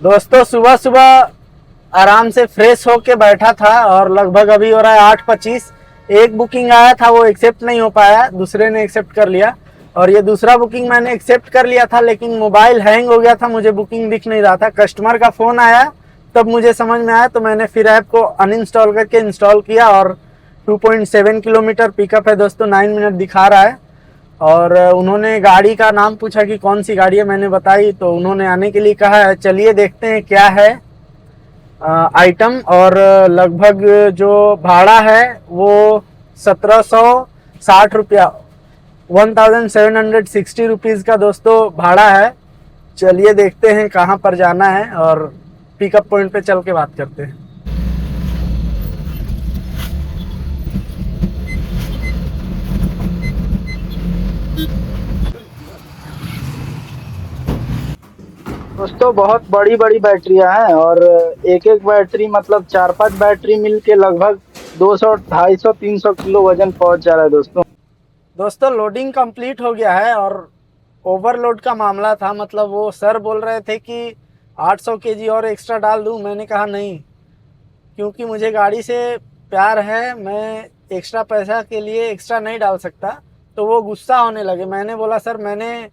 दोस्तों सुबह सुबह आराम से फ्रेश होके बैठा था और लगभग अभी हो रहा है 8:25। एक बुकिंग आया था वो एक्सेप्ट नहीं हो पाया, दूसरे ने एक्सेप्ट कर लिया। और ये दूसरा बुकिंग मैंने एक्सेप्ट कर लिया था लेकिन मोबाइल हैंग हो गया था, मुझे बुकिंग दिख नहीं रहा था। कस्टमर का फ़ोन आया तब मुझे समझ में आया, तो मैंने फिर ऐप को अनइंस्टॉल करके इंस्टॉल किया। और 2.7 किलोमीटर पिकअप है दोस्तों, 9 मिनट दिखा रहा है। और उन्होंने गाड़ी का नाम पूछा कि कौन सी गाड़ी है, मैंने बताई तो उन्होंने आने के लिए कहा है। चलिए देखते हैं क्या है आइटम। और लगभग जो भाड़ा है वो 1760 रुपया, 1760 रुपीज़ का दोस्तों भाड़ा है। चलिए देखते हैं कहाँ पर जाना है और पिकअप पॉइंट पे चल के बात करते हैं। दोस्तों बहुत बड़ी बड़ी बैटरियां हैं और एक एक बैटरी मतलब 4-5 बैटरी मिल के लगभग 200 250 300 किलो वजन पहुंच जा रहा है दोस्तों। दोस्तों लोडिंग कंप्लीट हो गया है और ओवरलोड का मामला था, मतलब वो सर बोल रहे थे कि 800 केजी और एक्स्ट्रा डाल दूं। मैंने कहा नहीं, क्योंकि मुझे गाड़ी से प्यार है, मैं एक्स्ट्रा पैसा के लिए एक्स्ट्रा नहीं डाल सकता। तो वो गुस्सा होने लगे। मैंने बोला सर मैंने,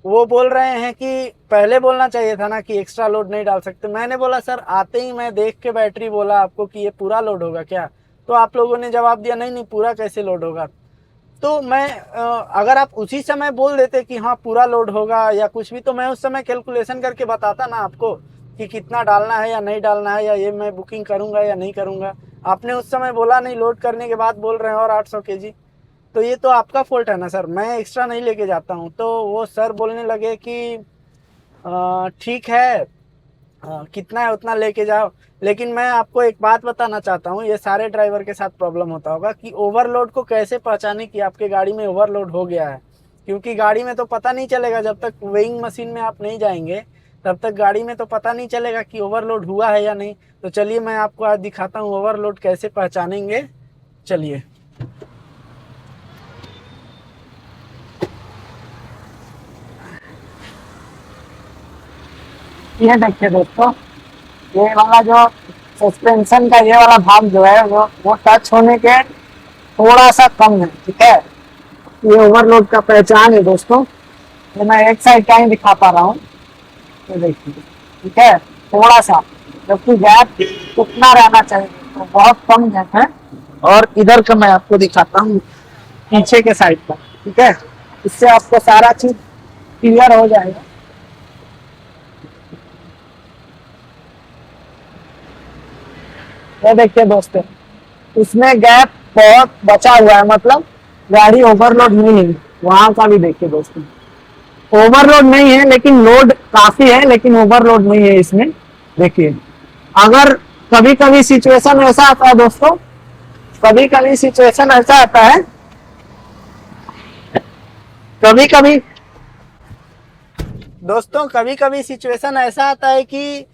वो बोल रहे हैं कि पहले बोलना चाहिए था ना कि एक्स्ट्रा लोड नहीं डाल सकते। मैंने बोला सर आते ही मैं देख के बैटरी बोला आपको कि ये पूरा लोड होगा क्या, तो आप लोगों ने जवाब दिया नहीं नहीं पूरा कैसे लोड होगा। तो मैं अगर आप उसी समय बोल देते कि हाँ पूरा लोड होगा या कुछ भी, तो मैं उस समय कैलकुलेशन करके बताता ना आपको कि कितना डालना है या नहीं डालना है, या ये मैं बुकिंग करूंगा या नहीं करूंगा। आपने उस समय बोला नहीं, लोड करने के बाद बोल रहे हैं और 800 केजी। तो ये तो आपका फॉल्ट है ना सर, मैं एक्स्ट्रा नहीं लेके जाता हूँ। तो वो सर बोलने लगे कि ठीक है, कितना है उतना लेके जाओ। लेकिन मैं आपको एक बात बताना चाहता हूँ, ये सारे ड्राइवर के साथ प्रॉब्लम होता होगा कि ओवरलोड को कैसे पहचाने कि आपके गाड़ी में ओवरलोड हो गया है। क्योंकि गाड़ी में तो पता नहीं चलेगा, जब तक वेइंग मशीन में आप नहीं जाएंगे तब तक गाड़ी में तो पता नहीं चलेगा कि ओवरलोड हुआ है या नहीं। तो चलिए मैं आपको आज दिखाता हूँ ओवरलोड कैसे पहचानेंगे। चलिए। ये देखिए दोस्तों, ये वाला जो सस्पेंशन का ये वाला भाग जो है वो टच होने के थोड़ा सा कम है, ठीक है। ये ओवरलोड का पहचान है दोस्तों। ये मैं एक साइड का ही दिखा पा रहा हूँ, ये देखिए, ठीक है। थोड़ा सा, जबकि गैप कितना रहना चाहिए तो बहुत कम गैप है। और इधर का मैं आपको दिखाता हूँ, पीछे के साइड का, ठीक है। इससे आपको सारा चीज क्लियर हो जाएगा। ये देखिए दोस्तों, इसमें गैप बहुत बचा हुआ है, मतलब गाड़ी ओवरलोड नहीं है। वहां का भी देखिए दोस्तों, ओवरलोड नहीं है लेकिन लोड काफी है, लेकिन ओवरलोड नहीं है इसमें। देखिए, अगर कभी कभी सिचुएशन ऐसा आता है दोस्तों, कभी कभी सिचुएशन ऐसा आता है, कभी कभी दोस्तों कभी कभी सिचुएशन ऐसा आता है कि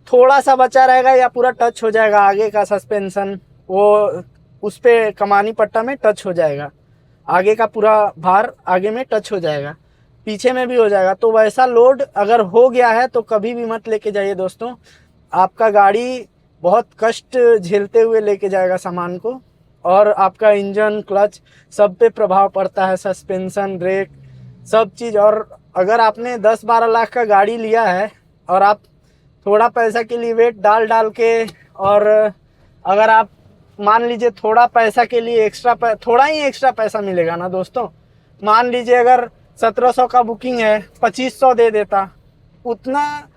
थोड़ा सा बचा रहेगा या पूरा टच हो जाएगा आगे का सस्पेंशन, वो उस पे कमानी पट्टा में टच हो जाएगा, आगे का पूरा भार आगे में टच हो जाएगा, पीछे में भी हो जाएगा। तो वैसा लोड अगर हो गया है तो कभी भी मत लेके जाइए दोस्तों। आपका गाड़ी बहुत कष्ट झेलते हुए लेके जाएगा सामान को, और आपका इंजन क्लच सब पे प्रभाव पड़ता है, सस्पेंशन ब्रेक सब चीज़। और अगर आपने 10-12 लाख का गाड़ी लिया है और आप थोड़ा पैसा के लिए वेट डाल डाल के, और अगर आप मान लीजिए थोड़ा पैसा के लिए थोड़ा ही एक्स्ट्रा पैसा मिलेगा ना दोस्तों। मान लीजिए अगर 1700 का बुकिंग है, 2500 दे देता, उतना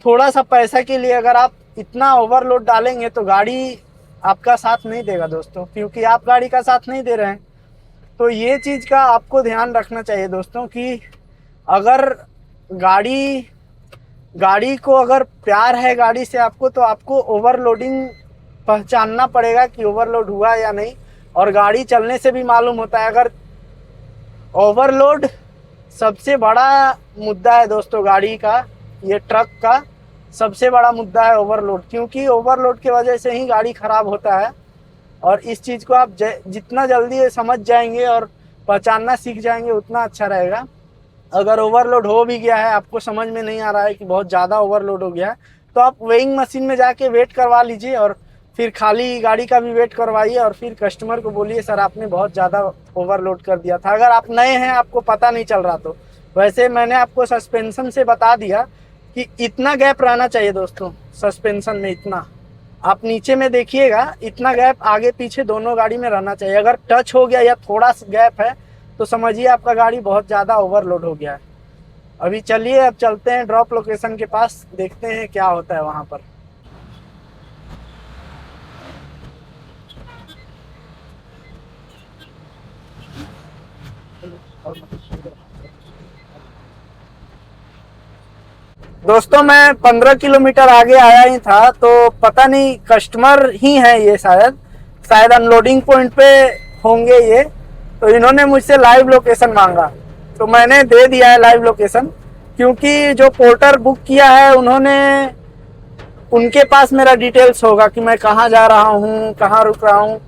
थोड़ा सा पैसा के लिए अगर आप इतना ओवरलोड डालेंगे तो गाड़ी आपका साथ नहीं देगा दोस्तों, क्योंकि आप गाड़ी का साथ नहीं दे रहे हैं। तो ये चीज़ का आपको ध्यान रखना चाहिए दोस्तों कि अगर गाड़ी गाड़ी को अगर प्यार है गाड़ी से आपको, तो आपको ओवरलोडिंग पहचानना पड़ेगा कि ओवरलोड हुआ या नहीं। और गाड़ी चलने से भी मालूम होता है। अगर ओवरलोड सबसे बड़ा मुद्दा है दोस्तों गाड़ी का, ये ट्रक का सबसे बड़ा मुद्दा है ओवरलोड, क्योंकि ओवरलोड की वजह से ही गाड़ी खराब होता है। और इस चीज़ को आप जितना जल्दी समझ जाएंगे और पहचानना सीख जाएंगे उतना अच्छा रहेगा। अगर ओवरलोड हो भी गया है, आपको समझ में नहीं आ रहा है कि बहुत ज़्यादा ओवरलोड हो गया है, तो आप वेइंग मशीन में जाके वेट करवा लीजिए और फिर खाली गाड़ी का भी वेट करवाइए और फिर कस्टमर को बोलिए सर आपने बहुत ज़्यादा ओवरलोड कर दिया था। अगर आप नए हैं, आपको पता नहीं चल रहा तो वैसे मैंने आपको सस्पेंशन से बता दिया कि इतना गैप रहना चाहिए दोस्तों, सस्पेंशन में इतना, आप नीचे में देखिएगा इतना गैप आगे पीछे दोनों गाड़ी में रहना चाहिए। अगर टच हो गया या थोड़ा सा गैप है तो समझिए आपका गाड़ी बहुत ज़्यादा ओवरलोड हो गया है। अभी चलिए अब चलते हैं ड्रॉप लोकेशन के पास, देखते हैं क्या होता है वहाँ पर। दोस्तों मैं 15 किलोमीटर आगे आया ही था, तो पता नहीं कस्टमर ही है ये, शायद अनलोडिंग पॉइंट पे होंगे ये, तो इन्होंने मुझसे लाइव लोकेशन मांगा तो मैंने दे दिया है लाइव लोकेशन, क्योंकि जो पोर्टर बुक किया है उन्होंने, उनके पास मेरा डिटेल्स होगा कि मैं कहाँ जा रहा हूँ, कहाँ रुक रहा हूँ।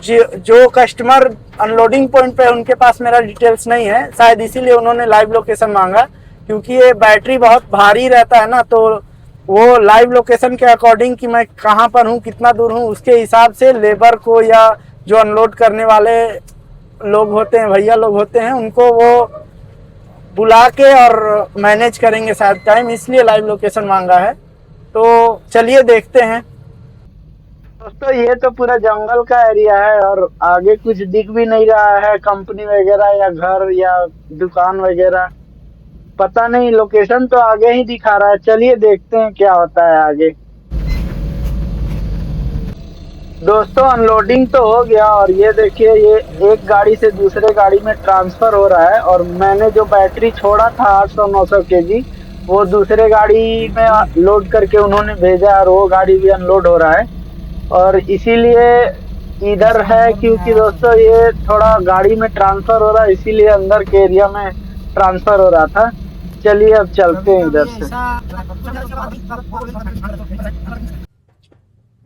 जो कस्टमर अनलोडिंग पॉइंट पे उनके पास मेरा डिटेल्स नहीं है, शायद इसीलिए उन्होंने लाइव लोकेशन मांगा, क्योंकि ये बैटरी बहुत भारी रहता है ना, तो वो लाइव लोकेशन के अकॉर्डिंग कि मैं कहाँ पर हूँ, कितना दूर हूँ, उसके हिसाब से लेबर को या जो अनलोड करने वाले लोग होते हैं, भैया लोग होते हैं, उनको वो बुला के और मैनेज करेंगे शायद टाइम, इसलिए लाइव लोकेशन मांगा है। तो चलिए देखते हैं दोस्तों। ये तो पूरा जंगल का एरिया है और आगे कुछ दिख भी नहीं रहा है, कंपनी वगैरह या घर या दुकान वगैरह, पता नहीं, लोकेशन तो आगे ही दिखा रहा है। चलिए देखते हैं क्या होता है आगे। दोस्तों अनलोडिंग तो हो गया और ये देखिए ये एक गाड़ी से दूसरे गाड़ी में ट्रांसफ़र हो रहा है, और मैंने जो बैटरी छोड़ा था 800-900 केजी, वो दूसरे गाड़ी में लोड करके उन्होंने भेजा और वो गाड़ी भी अनलोड हो रहा है। और इसीलिए इधर है क्योंकि दोस्तों ये थोड़ा गाड़ी में ट्रांसफ़र हो रहा है, इसीलिए अंदर के एरिया में ट्रांसफ़र हो रहा था। चलिए अब चलते हैं इधर से।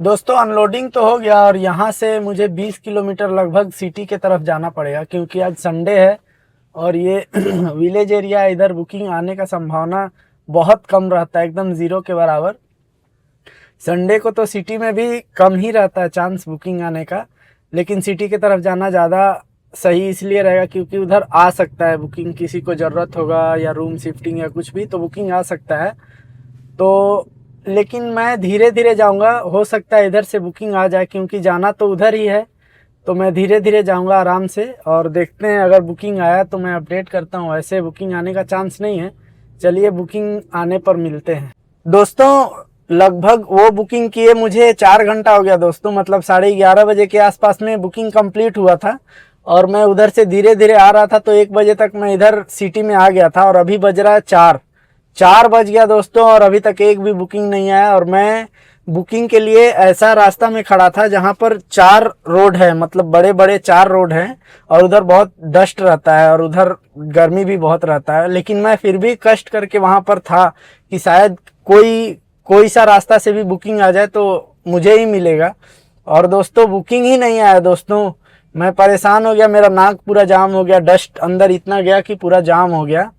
दोस्तों अनलोडिंग तो हो गया और यहाँ से मुझे 20 किलोमीटर लगभग सिटी के तरफ जाना पड़ेगा, क्योंकि आज संडे है और ये विलेज एरिया, इधर बुकिंग आने का संभावना बहुत कम रहता है, एकदम ज़ीरो के बराबर। संडे को तो सिटी में भी कम ही रहता है चांस बुकिंग आने का, लेकिन सिटी की तरफ जाना ज़्यादा सही इसलिए रहेगा क्योंकि उधर आ सकता है बुकिंग, किसी को ज़रूरत होगा या रूम शिफ्टिंग या कुछ भी, तो बुकिंग आ सकता है। तो लेकिन मैं धीरे धीरे जाऊंगा, हो सकता है इधर से बुकिंग आ जाए, क्योंकि जाना तो उधर ही है, तो मैं धीरे धीरे जाऊंगा आराम से और देखते हैं अगर बुकिंग आया तो मैं अपडेट करता हूं। ऐसे बुकिंग आने का चांस नहीं है। चलिए बुकिंग आने पर मिलते हैं। दोस्तों लगभग वो बुकिंग किए मुझे 4 घंटा हो गया दोस्तों, मतलब 11:30 बजे के आसपास में बुकिंग कंप्लीट हुआ था और मैं उधर से धीरे धीरे आ रहा था, तो 1 बजे तक मैं इधर सिटी में आ गया था और अभी बज रहा है 4 बज गया दोस्तों और अभी तक एक भी बुकिंग नहीं आया। और मैं बुकिंग के लिए ऐसा रास्ता में खड़ा था जहां पर 4 रोड है, मतलब बड़े बड़े 4 रोड हैं और उधर बहुत डस्ट रहता है और उधर गर्मी भी बहुत रहता है, लेकिन मैं फिर भी कष्ट करके वहां पर था कि शायद कोई सा रास्ता से भी बुकिंग आ जाए तो मुझे ही मिलेगा। और दोस्तों बुकिंग ही नहीं आया दोस्तों, मैं परेशान हो गया, मेरा नाक पूरा जाम हो गया, डस्ट अंदर इतना गया कि पूरा जाम हो गया।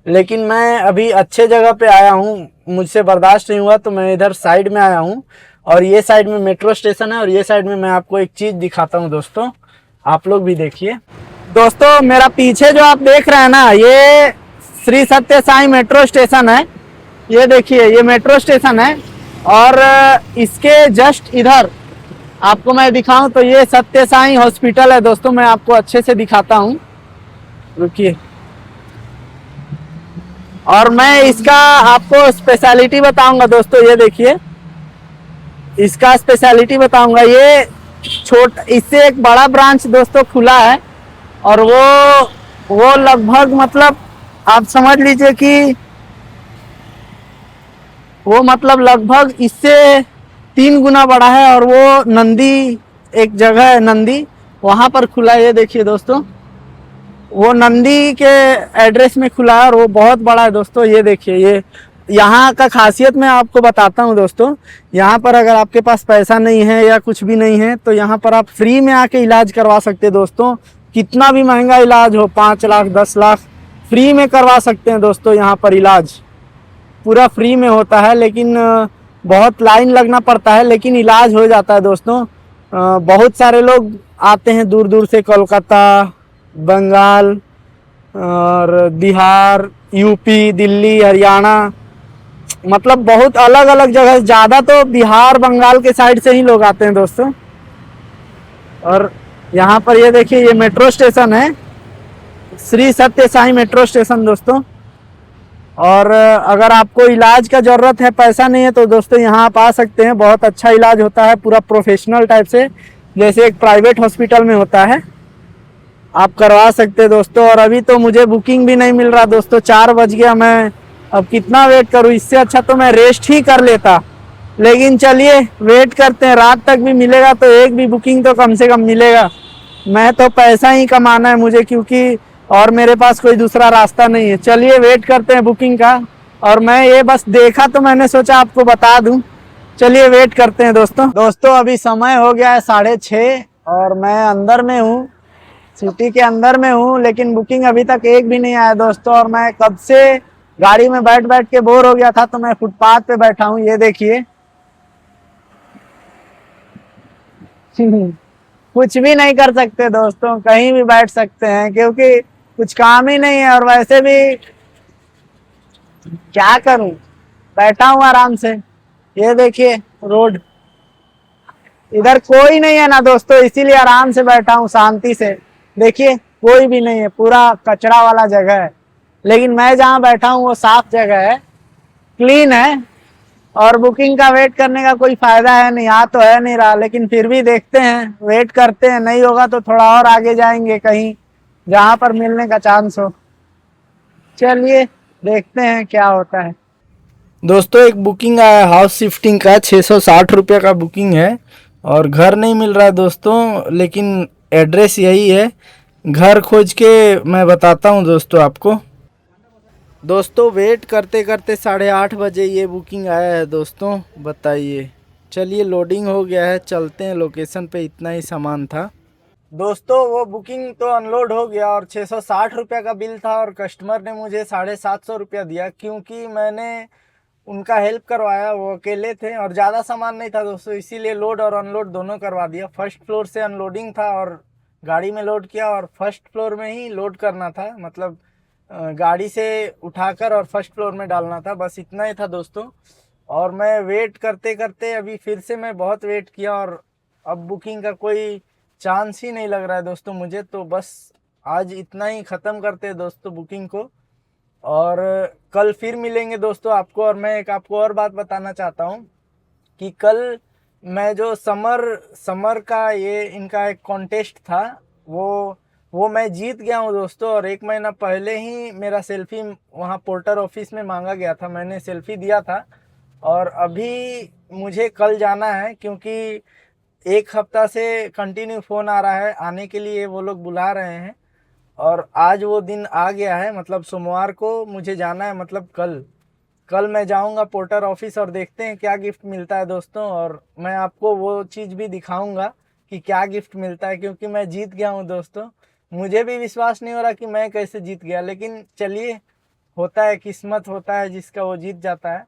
लेकिन मैं अभी अच्छे जगह पे आया हूँ, मुझसे बर्दाश्त नहीं हुआ तो मैं इधर साइड में आया हूँ और ये साइड में मेट्रो स्टेशन है और ये साइड में मैं आपको एक चीज़ दिखाता हूँ दोस्तों, आप लोग भी देखिए। दोस्तों मेरा पीछे जो आप देख रहे हैं ना, ये श्री सत्य साई मेट्रो स्टेशन है। ये देखिए ये मेट्रो स्टेशन है और इसके जस्ट इधर आपको मैं दिखाऊं तो ये सत्य साई हॉस्पिटल है दोस्तों। मैं आपको अच्छे से दिखाता हूँ, रुकिए। और मैं इसका आपको स्पेशलिटी बताऊंगा दोस्तों, ये देखिए इसका स्पेशलिटी बताऊंगा। ये इससे एक बड़ा ब्रांच दोस्तों खुला है और वो लगभग मतलब आप समझ लीजिए कि वो मतलब लगभग इससे 3 गुना बड़ा है और वो नंदी एक जगह है, नंदी वहां पर खुला है। ये देखिए दोस्तों वो नंदी के एड्रेस में खुला है और वो बहुत बड़ा है दोस्तों। ये देखिए ये यहाँ का खासियत मैं आपको बताता हूँ दोस्तों। यहाँ पर अगर आपके पास पैसा नहीं है या कुछ भी नहीं है तो यहाँ पर आप फ्री में आके इलाज करवा सकते हैं दोस्तों। कितना भी महंगा इलाज हो, 5 लाख 10 लाख फ्री में करवा सकते हैं दोस्तों। यहाँ पर इलाज पूरा फ्री में होता है, लेकिन बहुत लाइन लगना पड़ता है, लेकिन इलाज हो जाता है दोस्तों। बहुत सारे लोग आते हैं दूर दूर से, कोलकाता, बंगाल और बिहार, यूपी, दिल्ली, हरियाणा, मतलब बहुत अलग अलग जगह, ज़्यादा तो बिहार बंगाल के साइड से ही लोग आते हैं दोस्तों। और यहाँ पर ये देखिए, ये मेट्रो स्टेशन है, श्री सत्य साई मेट्रो स्टेशन दोस्तों। और अगर आपको इलाज का ज़रूरत है, पैसा नहीं है, तो दोस्तों यहाँ आप आ सकते हैं। बहुत अच्छा इलाज होता है, पूरा प्रोफेशनल टाइप से, जैसे एक प्राइवेट हॉस्पिटल में होता है, आप करवा सकते हैं दोस्तों। और अभी तो मुझे बुकिंग भी नहीं मिल रहा दोस्तों, 4 बज गया, मैं अब कितना वेट करूँ। इससे अच्छा तो मैं रेस्ट ही कर लेता, लेकिन चलिए वेट करते हैं। रात तक भी मिलेगा तो एक भी बुकिंग तो कम से कम मिलेगा। मैं तो पैसा ही कमाना है मुझे, क्योंकि और मेरे पास कोई दूसरा रास्ता नहीं है। चलिए वेट करते हैं बुकिंग का। और मैं ये बस देखा तो मैंने सोचा आपको बता दूं। चलिए वेट करते हैं दोस्तों अभी समय हो गया है 6:30 और मैं अंदर में हूँ, सिटी के अंदर में हूँ, लेकिन बुकिंग अभी तक एक भी नहीं आया दोस्तों। और मैं कब से गाड़ी में बैठ बैठ के बोर हो गया था, तो मैं फुटपाथ पे बैठा हूँ, ये देखिए। कुछ भी नहीं कर सकते दोस्तों, कहीं भी बैठ सकते हैं, क्योंकि कुछ काम ही नहीं है। और वैसे भी क्या करूं, बैठा हूं आराम से। ये देखिए रोड, इधर कोई नहीं है ना दोस्तों, इसीलिए आराम से बैठा हूं शांति से। देखिए कोई भी नहीं है, पूरा कचरा वाला जगह है। लेकिन मैं जहाँ बैठा हूँ वो साफ जगह है, क्लीन है। और बुकिंग का वेट करने का कोई फायदा है नहीं, आ तो है नहीं रहा, लेकिन फिर भी देखते हैं, वेट करते हैं। नहीं होगा तो थोड़ा और आगे जाएंगे कहीं, जहां पर मिलने का चांस हो। चलिए देखते हैं क्या होता है दोस्तों। एक बुकिंग आया हाउस शिफ्टिंग का, 660 रुपये का बुकिंग है। और घर नहीं मिल रहा है दोस्तों, लेकिन एड्रेस यही है। घर खोज के मैं बताता हूँ दोस्तों आपको। दोस्तों वेट करते करते 8:30 बजे ये बुकिंग आया है दोस्तों, बताइए। चलिए लोडिंग हो गया है, चलते हैं लोकेशन पे। इतना ही सामान था दोस्तों। वो बुकिंग तो अनलोड हो गया और 660 रुपये का बिल था, और कस्टमर ने मुझे 750 रुपया दिया, क्योंकि मैंने उनका हेल्प करवाया। वो अकेले थे और ज़्यादा सामान नहीं था दोस्तों, इसीलिए लोड और अनलोड दोनों करवा दिया। फर्स्ट फ्लोर से अनलोडिंग था और गाड़ी में लोड किया, और फर्स्ट फ्लोर में ही लोड करना था, मतलब गाड़ी से उठाकर और फर्स्ट फ्लोर में डालना था। बस इतना ही था दोस्तों। और मैं वेट करते करते अभी फिर से मैं बहुत वेट किया, और अब बुकिंग का कोई चांस ही नहीं लग रहा है दोस्तों मुझे। तो बस आज इतना ही ख़त्म करते हैं दोस्तों बुकिंग को, और कल फिर मिलेंगे दोस्तों आपको। और मैं एक आपको और बात बताना चाहता हूँ कि कल मैं जो समर का ये इनका एक कॉन्टेस्ट था, वो मैं जीत गया हूँ दोस्तों। और 1 महीना पहले ही मेरा सेल्फी वहाँ पोर्टर ऑफिस में मांगा गया था, मैंने सेल्फी दिया था। और अभी मुझे कल जाना है, क्योंकि 1 हफ्ता से कंटिन्यू फ़ोन आ रहा है आने के लिए, वो लोग बुला रहे हैं। और आज वो दिन आ गया है, मतलब सोमवार को मुझे जाना है, मतलब कल कल मैं जाऊंगा पोर्टर ऑफिस, और देखते हैं क्या गिफ्ट मिलता है दोस्तों। और मैं आपको वो चीज़ भी दिखाऊंगा कि क्या गिफ्ट मिलता है, क्योंकि मैं जीत गया हूं दोस्तों। मुझे भी विश्वास नहीं हो रहा कि मैं कैसे जीत गया, लेकिन चलिए, होता है, किस्मत होता है जिसका वो जीत जाता है।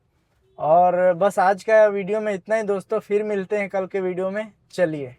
और बस आज का वीडियो में इतना ही दोस्तों, फिर मिलते हैं कल के वीडियो में। चलिए।